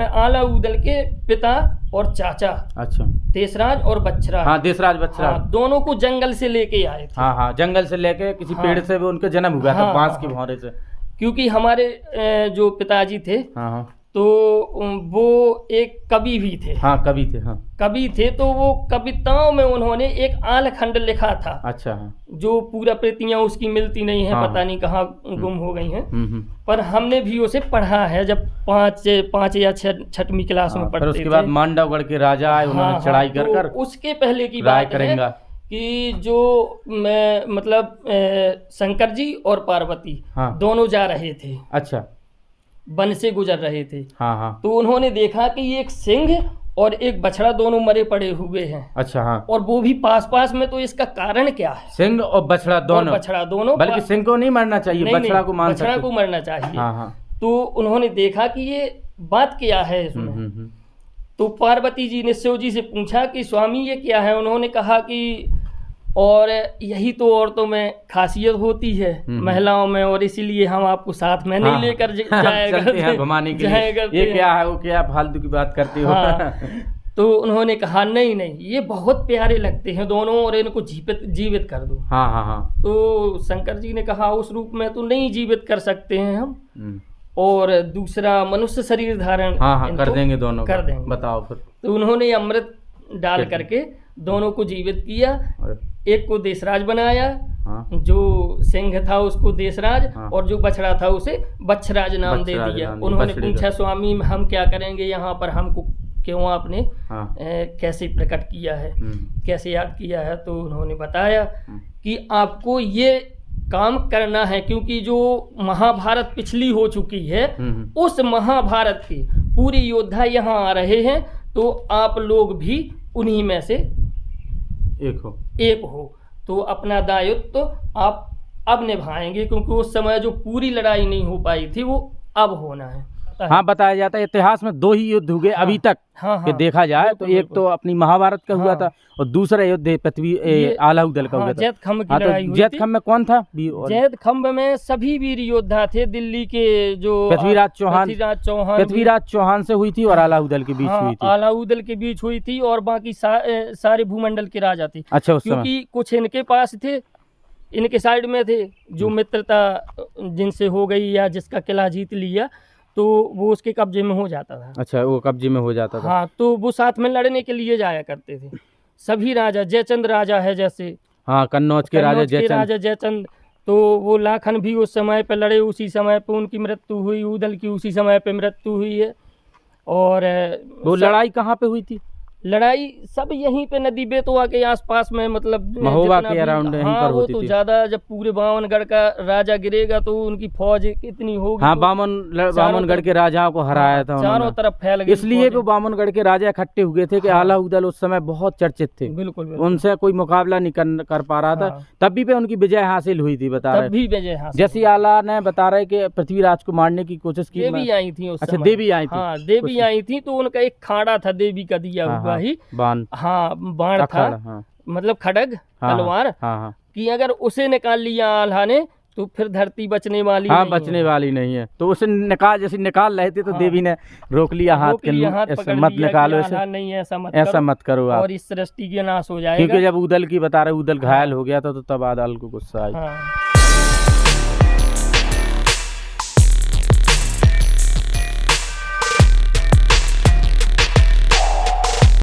आला उदल के पिता और चाचा। अच्छा, देशराज और बछराज। हाँ, देशराज बछराज। हाँ, दोनों को जंगल से लेके आए थे। हाँ हाँ, जंगल से लेके किसी पेड़ से भी उनका जन्म हुआ था, बांस के भौरे से। क्योंकि हमारे जो पिताजी थे, हाँ हाँ, तो वो एक कवि भी थे। हाँ, कवि थे। हाँ, कवि थे, तो वो कविताओं में उन्होंने एक आलखंड लिखा था। अच्छा, हाँ, जो पूरा प्रतियां उसकी मिलती नहीं है। हाँ, पता नहीं कहाँ गुम हो गई हैं। पर हमने भी उसे पढ़ा है जब 5 या 6वीं क्लास में पढ़ते थे। उसके बाद मांडवगढ़ के राजा आए, उन्होंने चढ़ाई कर उसके पहले की बात है कि जो मतलब शंकर जी और पार्वती दोनों जा रहे थे। अच्छा, वन से गुजर रहे थे। हाँ हाँ, तो उन्होंने देखा कि एक सिंह और एक बछड़ा दोनों मरे पड़े हुए हैं। अच्छा, हाँ, और वो भी पास पास में। तो इसका कारण क्या है? सिंह और बछड़ा दोनों, बल्कि सिंह को नहीं मरना चाहिए, बछड़ा को मार सकते, बछड़ा को मरना चाहिए। हाँ हाँ। तो उन्होंने देखा कि ये बात क्या है इसमें। तो पार्वती जी ने शिव जी से पूछा कि स्वामी ये क्या है। उन्होंने कहा कि और यही तो औरतों में खासियत होती है, महिलाओं में, और इसीलिए हम आपको साथ में नहीं लेकर जाएगा घुमाने के लिए। ये क्या है, वो क्या फालतू की बात करती हो। तो उन्होंने कहा नहीं नहीं, ये बहुत प्यारे लगते हैं दोनों, और इनको जीवित कर दो। हाँ हाँ हाँ। तो शंकर जी ने कहा उस रूप में तो नहीं जीवित कर सकते हैं हम, और दूसरा मनुष्य शरीर धारण कर देंगे, दोनों कर देंगे। बताओ फिर। तो उन्होंने अमृत डाल करके दोनों को जीवित किया। एक को देशराज बनाया, जो सिंह था उसको देशराज, और जो बछड़ा था उसे बछराज नाम दे दिया। उन्होंने पूछा स्वामी हम क्या करेंगे यहाँ पर, हमको क्यों आपने कैसे प्रकट किया है, कैसे याद किया है। तो उन्होंने बताया कि आपको ये काम करना है, क्योंकि जो महाभारत पिछली हो चुकी है, उस महाभारत के पूरे योद्धा यहाँ आ रहे हैं, तो आप लोग भी उन्हीं में से एक हो। तो अपना दायित्व तो आप अब निभाएंगे, क्योंकि उस समय जो पूरी लड़ाई नहीं हो पाई थी वो अब होना है। हाँ, बताया जाता है इतिहास में 2 ही युद्ध हुए अभी तक कि देखा जाए तो। एक तो अपनी महाभारत का हुआ था, और दूसरा युद्ध पृथ्वी आला उदल का हुआ था। जैतखंभ की लड़ाई हुई थी। जैतखंभ में कौन था? जैतखंभ में सभी वीर योद्धा थे। दिल्ली के जो पृथ्वीराज चौहान से हुई थी, और आला उदल के बीच हुई थी। आला उदल के बीच हुई थी, और बाकी सारे भूमंडल के राजा थे। अच्छा, क्योंकि कुछ इनके पास थे, इनके साइड में थे, जो मित्रता जिनसे हो गई या जिसका किला जीत लिया, तो वो उसके कब्जे में हो जाता था। अच्छा, वो कब्जे में हो जाता था। हाँ, तो वो साथ में लड़ने के लिए जाया करते थे सभी राजा। जयचंद राजा है जैसे, हाँ, कन्नौज के राजा जयचंद, तो वो लाखन भी उस समय पे लड़े, उसी समय पे उनकी मृत्यु हुई। उदल की उसी समय पे मृत्यु हुई है। और वो लड़ाई कहाँ पे हुई थी? लड़ाई सब यहीं पे नदी बेतवा के आसपास में, मतलब महोबा के अराउंड यहीं पर होती थी। वो तो ज्यादा, जब पूरे बामनगढ़ का राजा गिरेगा तो उनकी फौज कितनी होगी। हाँ, बामनगढ़ के राजाओं को हराया था चारों तरफ फैल गई। इसलिए वो बामनगढ़ के राजा इकट्ठे हुए थे कि आला उदल उस समय बहुत चर्चित थे। बिल्कुल, उनसे कोई मुकाबला नहीं कर पा रहा था। तब भी पे उनकी विजय हासिल हुई थी, बता रहे। जैसे आला ने बता रहे कि पृथ्वीराज को मारने की कोशिश की। देवी आई थी। अच्छा, देवी आई थी। हाँ, देवी आई थी। तो उनका एक खाड़ा था देवी का दिया हुआ ही, बाण था, मतलब खड़ग, तलवार, कि अगर उसे निकाल लिया आल्हा ने तो फिर धरती बचने वाली नहीं है। तो उसे निकाल रहे थे, तो देवी ने रोक लिया हाथ के, मत निकालो इसे, नहीं ऐसा मत करो आप, और इस सृष्टि के नाश हो जाएगा। क्योंकि जब उदल की बता रहे, उदल घायल हो गया था, तो तब आदल को गुस्सा आई।